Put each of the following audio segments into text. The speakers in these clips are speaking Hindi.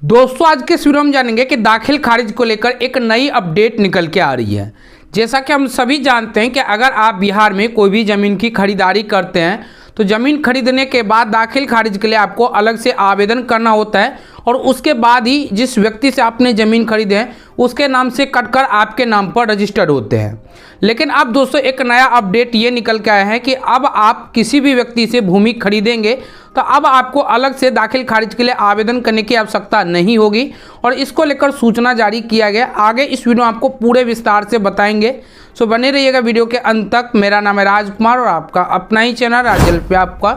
दोस्तों आज के इस वीडियो में जानेंगे कि दाखिल खारिज को लेकर एक नई अपडेट निकल के आ रही है। जैसा कि हम सभी जानते हैं कि अगर आप बिहार में कोई भी ज़मीन की खरीदारी करते हैं तो ज़मीन खरीदने के बाद दाखिल खारिज के लिए आपको अलग से आवेदन करना होता है और उसके बाद ही जिस व्यक्ति से आपने ज़मीन खरीदे हैं उसके नाम से कटकर आपके नाम पर रजिस्टर्ड होते हैं। लेकिन अब दोस्तों एक नया अपडेट ये निकल के आया है कि अब आप किसी भी व्यक्ति से भूमि खरीदेंगे तो अब आपको अलग से दाखिल खारिज के लिए आवेदन करने की आवश्यकता नहीं होगी और इसको लेकर सूचना जारी किया गया। आगे इस वीडियो में आपको पूरे विस्तार से बताएंगे, सो बने रहिएगा वीडियो के अंत तक। मेरा नाम है राजकुमार और आपका अपना ही चैनल राजल पे आपका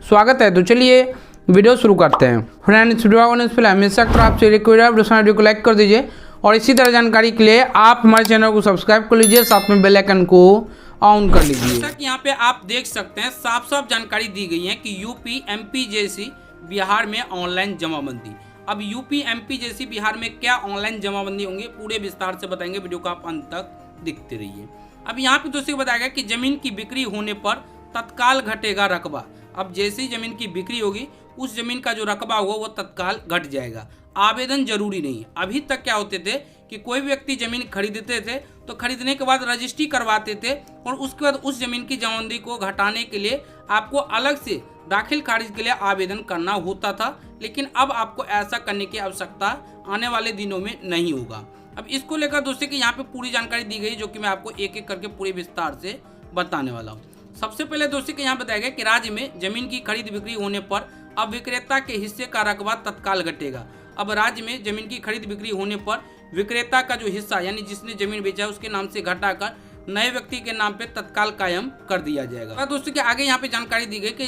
स्वागत है। तो चलिए वीडियो शुरू करते हैं। फ्रेंड्स वीडियो से पहले हमेशा आपसे रिक्वेस्ट वीडियो को लाइक कर दीजिए और इसी तरह जानकारी के लिए आप हमारे चैनल को सब्सक्राइब कर लीजिए, साथ में बेल आइकन को ऑन कर लीजिए। जैसा कि यहाँ पे आप देख सकते हैं साफ साफ जानकारी दी गई है कि यूपी एमपी जैसी बिहार में ऑनलाइन जमाबंदी। अब यूपी एमपी जैसी बिहार में क्या ऑनलाइन जमाबंदी होंगी पूरे विस्तार से बताएंगे, वीडियो को आप अंत तक देखते रहिए। अब यहाँ पे दोस्तों बताया गया कि जमीन की बिक्री होने पर तत्काल घटेगा रकबा। अब जैसे ही जमीन की बिक्री होगी उस जमीन का जो रकबा होगा वो तत्काल घट जाएगा। आवेदन जरूरी नहीं। अभी तक क्या होते थे कि कोई व्यक्ति जमीन खरीदते थे तो खरीदने के बाद रजिस्ट्री करवाते थे और उसके बाद उस जमीन की जमाबंदी को घटाने के लिए आपको अलग से दाखिल खारिज के लिए आवेदन करना होता था। लेकिन अब आपको ऐसा करने की आवश्यकता आने वाले दिनों में नहीं होगा। अब इसको लेकर दोस्तों की यहाँ पे पूरी जानकारी दी गई जो कि मैं आपको एक एक करके पूरे विस्तार से बताने वाला हूँ। सबसे पहले दोस्तों के यहाँ बताया गया कि राज्य में जमीन की खरीद बिक्री होने पर अब विक्रेता के हिस्से का रकबा तत्काल घटेगा। अब राज्य में जमीन की खरीद बिक्री होने पर विक्रेता का जो हिस्सा यानी जिसने जमीन बेचा है उसके नाम से घटाकर नए व्यक्ति के नाम पे तत्काल कायम कर दिया जाएगा। दोस्तों के आगे यहाँ पे जानकारी दी गई कि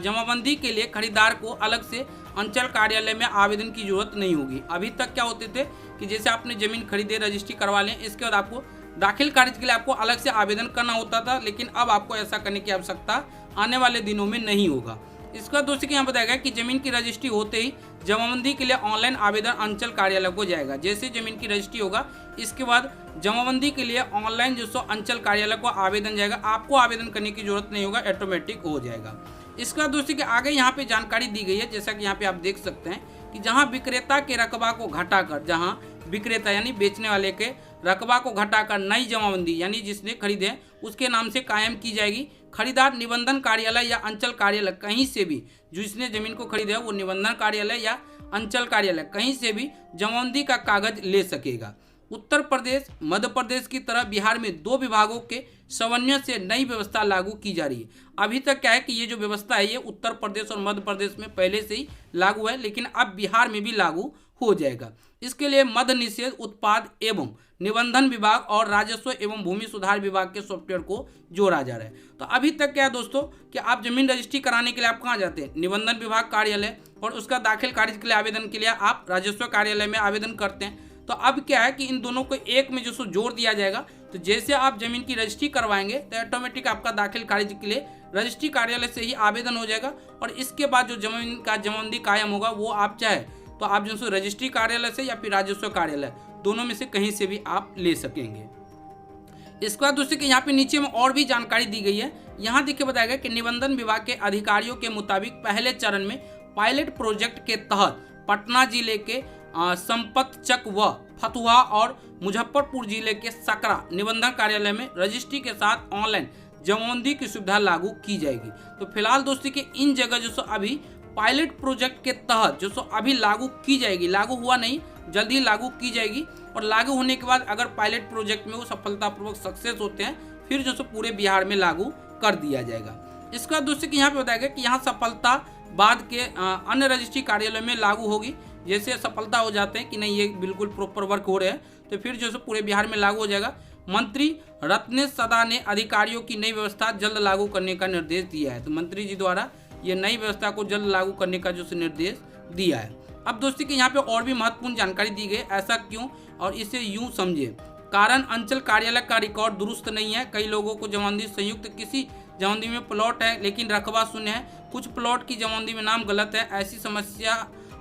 जमाबंदी के लिए खरीदार को अलग से अंचल कार्यालय में आवेदन की जरूरत नहीं होगी। अभी तक क्या होते थे कि जैसे आपने जमीन खरीदे रजिस्ट्री करवा लें, इसके बाद आपको दाखिल खारिज के लिए आपको अलग से आवेदन करना होता था, लेकिन अब आपको ऐसा करने की आवश्यकता आने वाले दिनों में नहीं होगा। इसका दोस्तों के यहाँ बताया गया कि जमीन की रजिस्ट्री होते ही जमाबंदी के लिए ऑनलाइन आवेदन अंचल कार्यालय को जाएगा। जैसे जमीन की रजिस्ट्री होगा इसके बाद जमाबंदी के लिए ऑनलाइन जो अंचल कार्यालय को आवेदन जाएगा। आपको आवेदन करने की जरूरत नहीं होगा, ऑटोमेटिक हो जाएगा। इसका दोस्तों के आगे यहाँ पे जानकारी दी गई है जैसा कि यहाँ पे आप देख सकते हैं कि जहाँ विक्रेता के रकबा को घटाकर, जहाँ विक्रेता यानी बेचने वाले के रकबा को घटाकर नई जमाबंदी यानी जिसने खरीदे उसके नाम से कायम की जाएगी। खरीदार निबंधन कार्यालय या अंचल कार्यालय कहीं से भी, जिसने जमीन को खरीदा है वो निबंधन कार्यालय या अंचल कार्यालय कहीं से भी जमाबंदी का कागज ले सकेगा। उत्तर प्रदेश मध्य प्रदेश की तरह बिहार में 2 विभागों के समन्वय से नई व्यवस्था लागू की जा रही है। अभी तक क्या है कि ये जो व्यवस्था है ये उत्तर प्रदेश और मध्य प्रदेश में पहले से ही लागू है, लेकिन अब बिहार में भी लागू हो जाएगा। इसके लिए मद्य निषेध उत्पाद एवं निबंधन विभाग और राजस्व एवं भूमि सुधार विभाग के सॉफ्टवेयर को जोड़ा जा रहा है। तो अभी तक क्या है दोस्तों कि आप जमीन रजिस्ट्री कराने के लिए आप कहाँ जाते हैं, निबंधन विभाग कार्यालय, और उसका दाखिल खारिज के लिए आवेदन के लिए आप राजस्व कार्यालय में आवेदन करते हैं। तो अब क्या है कि इन दोनों को एक में जो जोड़ दिया जाएगा। तो जैसे आप जमीन की रजिस्ट्री करवाएंगे तो ऑटोमेटिक आपका दाखिल खारिज के लिए रजिस्ट्री कार्यालय से ही आवेदन हो जाएगा और इसके बाद जो जमीन का जमाबंदी कायम होगा वो आप चाहे तो आप जो रजिस्ट्री कार्यालय से या फिर राजस्व कार्यालय दोनों में से कहीं से भी आप ले सकेंगे। इसके बाद दोस्तों के यहाँ पे नीचे में और भी जानकारी दी गई है। यहाँ देखिए बताया गया कि निबंधन विभाग के अधिकारियों के मुताबिक पहले चरण में पायलट प्रोजेक्ट के तहत पटना जिले के संपतचक व फतुहा और मुजफ्फरपुर जिले के सकरा निबंधन कार्यालय में रजिस्ट्री के साथ ऑनलाइन जमाबंदी की सुविधा लागू की जाएगी। तो फिलहाल दोस्तों के इन जगह जो अभी पायलट प्रोजेक्ट के तहत जो अभी लागू की जाएगी, लागू हुआ नहीं, जल्दी लागू की जाएगी और लागू होने के बाद अगर पायलट प्रोजेक्ट में वो सफलतापूर्वक सक्सेस होते हैं फिर जो पूरे बिहार में लागू कर दिया जाएगा। इसका दोस्तों कि यहाँ पे बताया गया कि यहाँ सफलता बाद के अन्य रजिस्ट्री कार्यालय में लागू होगी। जैसे सफलता हो जाते हैं कि नहीं ये बिल्कुल प्रॉपर वर्क हो रहे हैं तो फिर जो पूरे बिहार में लागू हो जाएगा। मंत्री रत्नेश सदा ने अधिकारियों की नई व्यवस्था जल्द लागू करने का निर्देश दिया है। तो मंत्री जी द्वारा ये नई व्यवस्था को जल्द लागू करने का जो निर्देश दिया है। अब दोस्तों कि यहाँ पे और भी महत्वपूर्ण जानकारी दी गई, ऐसा क्यों और इसे यूं समझे। कारण अंचल कार्यालय का रिकॉर्ड दुरुस्त नहीं है। कई लोगों को जमाबंदी संयुक्त किसी जमाबंदी में प्लॉट है लेकिन रकबा शून्य है, कुछ प्लॉट की जमाबंदी में नाम गलत है। ऐसी समस्या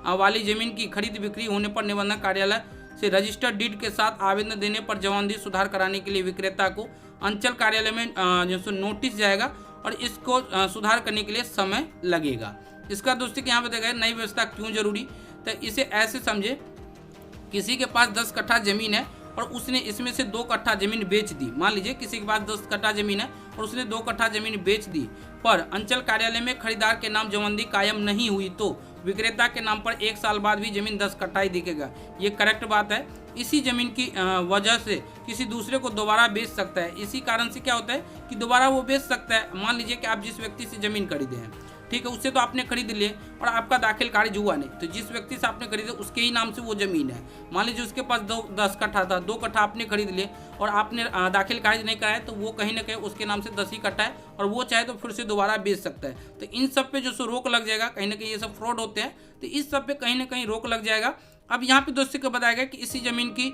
वाली जमीन की खरीद बिक्री होने पर निबंधन कार्यालय से रजिस्टर्ड डीड के साथ आवेदन देने पर जमाबंदी सुधार कराने के लिए विक्रेता को अंचल कार्यालय में जो नोटिस जाएगा और इसको सुधार करने के लिए समय लगेगा। इसका दोस्तों यहाँ बताया गया नई व्यवस्था क्यों जरूरी। तो इसे ऐसे समझे, किसी के पास 10 कट्ठा ज़मीन है और उसने इसमें से 2 कट्ठा ज़मीन बेच दी। मान लीजिए किसी के पास 10 कट्ठा ज़मीन है और उसने 2 कट्ठा ज़मीन बेच दी, पर अंचल कार्यालय में खरीदार के नाम जमाबंदी कायम नहीं हुई तो विक्रेता के नाम पर 1 साल बाद भी ज़मीन 10 कट्ठा ही दिखेगा। ये करेक्ट बात है। इसी ज़मीन की वजह से किसी दूसरे को दोबारा बेच सकता है। इसी कारण से क्या होता है कि दोबारा वो बेच सकता है। मान लीजिए कि आप जिस व्यक्ति से ज़मीन खरीदे हैं, ठीक है, उससे तो आपने खरीद लिए और आपका दाखिल खारिज हुआ नहीं, तो जिस व्यक्ति से आपने खरीदे उसके ही नाम से वो ज़मीन है। मान लीजिए उसके पास 10 कट्ठा था, 2 कट्ठा आपने खरीद लिए और आपने दाखिल खारिज नहीं कराया, तो वो कहीं ना कहीं उसके नाम से 10 ही कट्ठा है और वो चाहे तो फिर से दोबारा बेच सकता है। तो इन सब पे जो सो रोक लग जाएगा, कहीं ना कहीं ये सब फ्रॉड होते हैं, तो इस सब पे कहीं ना कहीं रोक लग जाएगा। अब यहाँ पे दोस्तों को बताया गया कि इसी ज़मीन की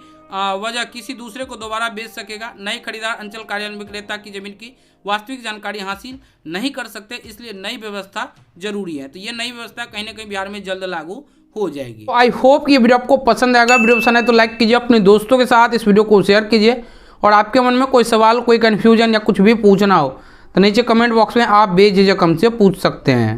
वजह किसी दूसरे को दोबारा बेच सकेगा। नए खरीदार अंचल कार्यालय विक्रेता की ज़मीन की वास्तविक जानकारी हासिल नहीं कर सकते, इसलिए नई व्यवस्था जरूरी है। तो ये नई व्यवस्था कहीं ना कहीं बिहार में जल्द लागू हो जाएगी। तो आई होप ये वीडियो आपको पसंद आएगा। वीडियो पसंद आए तो लाइक कीजिए, अपने दोस्तों के साथ इस वीडियो को शेयर कीजिए और आपके मन में कोई सवाल, कोई कन्फ्यूजन या कुछ भी पूछना हो तो नीचे कमेंट बॉक्स में आप बेझिझक हमसे पूछ सकते हैं।